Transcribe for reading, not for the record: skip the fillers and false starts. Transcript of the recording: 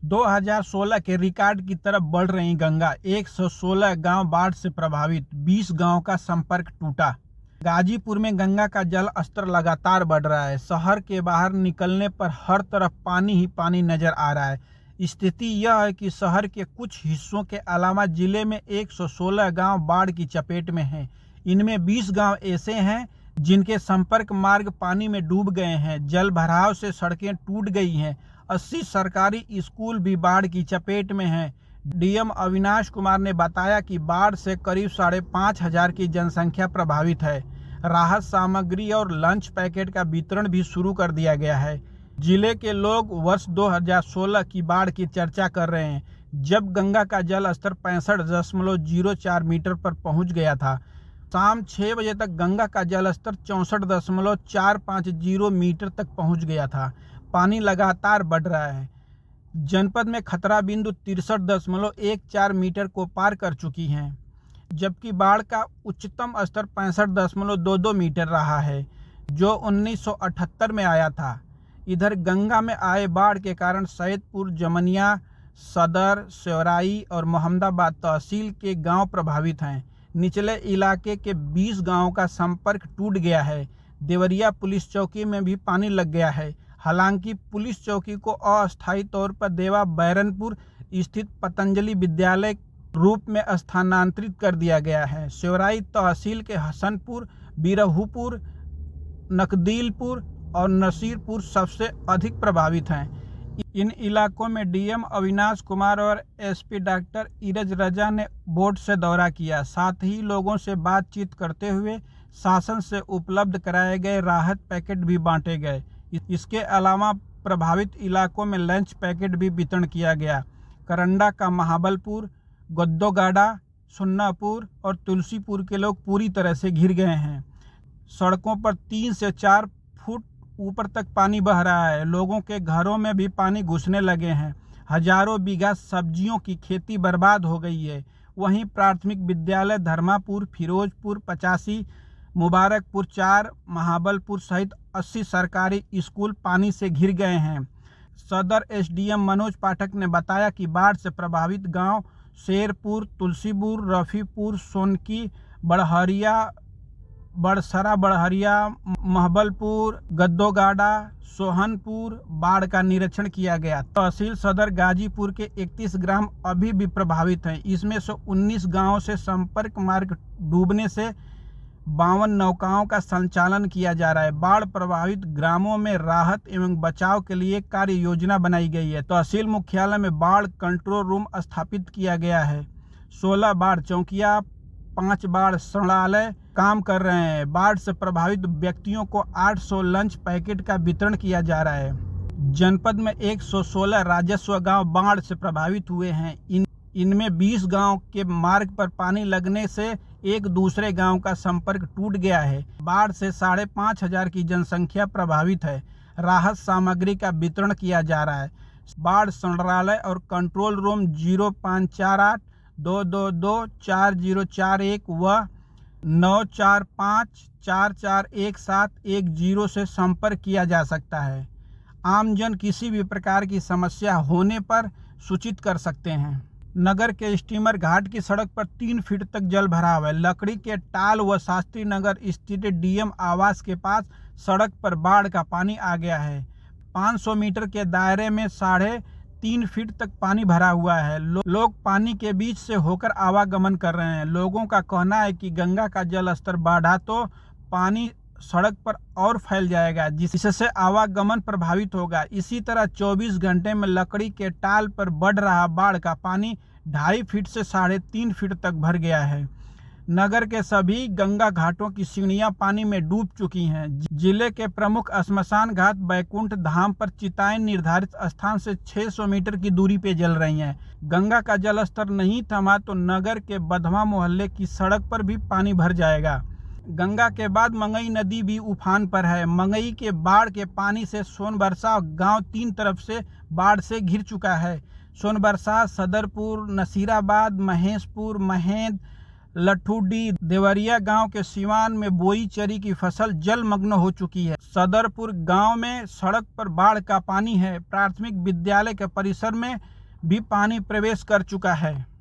2016 के रिकॉर्ड की तरफ बढ़ रही गंगा। 116 गांव बाढ़ से प्रभावित, 20 गांव का संपर्क टूटा। गाजीपुर में गंगा का जल स्तर लगातार बढ़ रहा है। शहर के बाहर निकलने पर हर तरफ पानी ही पानी नजर आ रहा है। स्थिति यह है कि शहर के कुछ हिस्सों के अलावा जिले में 116 गांव बाढ़ की चपेट में हैं। इनमें 20 गांव ऐसे हैं जिनके संपर्क मार्ग पानी में डूब गए हैं। जल भराव से सड़कें टूट गई हैं। 80 सरकारी स्कूल भी बाढ़ की चपेट में हैं। डीएम अविनाश कुमार ने बताया कि बाढ़ से करीब 5,500 की जनसंख्या प्रभावित है। राहत सामग्री और लंच पैकेट का वितरण भी शुरू कर दिया गया है। जिले के लोग वर्ष 2016 की बाढ़ की चर्चा कर रहे हैं, जब गंगा का जल स्तर 65.04 मीटर पर पहुंच गया था। शाम 6 बजे तक गंगा का जल स्तर 64.450 मीटर तक पहुंच गया था। पानी लगातार बढ़ रहा है। जनपद में खतरा बिंदु 63.14 मीटर को पार कर चुकी है, जबकि बाढ़ का उच्चतम स्तर 65.22 मीटर रहा है, जो 1978 में आया था। इधर गंगा में आए बाढ़ के कारण सैदपुर, जमनिया, सदर, सेवराई और मोहम्मदाबाद तहसील के गांव प्रभावित हैं। निचले इलाके के 20 गांवों का संपर्क टूट गया है। देवरिया पुलिस चौकी में भी पानी लग गया है। हालांकि पुलिस चौकी को अस्थायी तौर पर देवा बैरनपुर स्थित पतंजलि विद्यालय रूप में स्थानांतरित कर दिया गया है। सेवराई तहसील के हसनपुर, बिरहुपुर, नकदीलपुर और नसीरपुर सबसे अधिक प्रभावित हैं। इन इलाकों में डीएम अविनाश कुमार और एसपी डॉक्टर इरज रजा ने बोट से दौरा किया। साथ ही लोगों से बातचीत करते हुए शासन से उपलब्ध कराए गए राहत पैकेट भी बांटे गए। इसके अलावा प्रभावित इलाकों में लंच पैकेट भी वितरण किया गया। करंडा का महाबलपुर, गद्दोगाड़ा, सुन्नापुर और तुलसीपुर के लोग पूरी तरह से घिर गए हैं। सड़कों पर 3 से 4 फुट ऊपर तक पानी बह रहा है। लोगों के घरों में भी पानी घुसने लगे हैं। हजारों बीघा सब्जियों की खेती बर्बाद हो गई है। वहीं प्राथमिक विद्यालय धर्मापुर, फिरोजपुर 85, मुबारकपुर 4, महाबलपुर सहित 80 सरकारी स्कूल पानी से घिर गए हैं। सदर एसडीएम मनोज पाठक ने बताया कि बाढ़ से प्रभावित गांव शेरपुर, तुलसीपुर, रफीपुर, सोनकी, बड़हरिया, बड़सरा, बड़हरिया, महबलपुर, गद्दोगाड़ा, सोहनपुर बाढ़ का निरीक्षण किया गया। तहसील सदर गाजीपुर के 31 ग्राम अभी भी प्रभावित हैं। इसमें से 19 गांवों से संपर्क मार्ग डूबने से 52 नौकाओं का संचालन किया जा रहा है। बाढ़ प्रभावित ग्रामों में राहत एवं बचाव के लिए कार्य योजना बनाई गई है। तहसील मुख्यालय में बाढ़ कंट्रोल रूम स्थापित किया गया है। 16 बाढ़ चौकियां, 5 बाढ़ संग्रहालय काम कर रहे हैं। बाढ़ से प्रभावित व्यक्तियों को 800 लंच पैकेट का वितरण किया जा रहा है। जनपद में 116 राजस्व गांव बाढ़ से प्रभावित हुए हैं। इनमें 20 गांव के मार्ग पर पानी लगने से एक दूसरे गांव का संपर्क टूट गया है। बाढ़ से 5,500 की जनसंख्या प्रभावित है। राहत सामग्री का वितरण किया जा रहा है। बाढ़ संग्रहालय और कंट्रोल रूम 0548 222 4041 व 945 441710 से संपर्क किया जा सकता है। आमजन किसी भी प्रकार की समस्या होने पर सूचित कर सकते हैं। नगर के स्टीमर घाट की सड़क पर 3 फीट तक जल भराव है। लकड़ी के टाल व शास्त्री नगर स्थित डीएम आवास के पास सड़क पर बाढ़ का पानी आ गया है। 500 मीटर के दायरे में 3.5 फीट तक पानी भरा हुआ है। लोग पानी के बीच से होकर आवागमन कर रहे हैं। लोगों का कहना है कि गंगा का जल स्तर बढ़ा तो पानी सड़क पर और फैल जाएगा, जिससे आवागमन प्रभावित होगा। इसी तरह 24 घंटे में लकड़ी के टाल पर बढ़ रहा बाढ़ का पानी 2.5 फीट से 3.5 फीट तक भर गया है। नगर के सभी गंगा घाटों की सीढ़ियां पानी में डूब चुकी हैं। जिले के प्रमुख श्मशान घाट बैकुंठ धाम पर चिताएं निर्धारित स्थान से 600 मीटर की दूरी पे जल रही हैं। गंगा का जलस्तर नहीं थमा तो नगर के बधवा मोहल्ले की सड़क पर भी पानी भर जाएगा। गंगा के बाद मंगई नदी भी उफान पर है। मंगई के बाढ़ के पानी से सोनबरसा गांव 3 तरफ से बाढ़ से घिर चुका है। सोनबरसा, सदरपुर, नसीराबाद, महेशपुर, महेंद, लठुडी देवरिया गांव के सिवान में बोई चरी की फसल जलमग्न हो चुकी है। सदरपुर गांव में सड़क पर बाढ़ का पानी है। प्राथमिक विद्यालय के परिसर में भी पानी प्रवेश कर चुका है।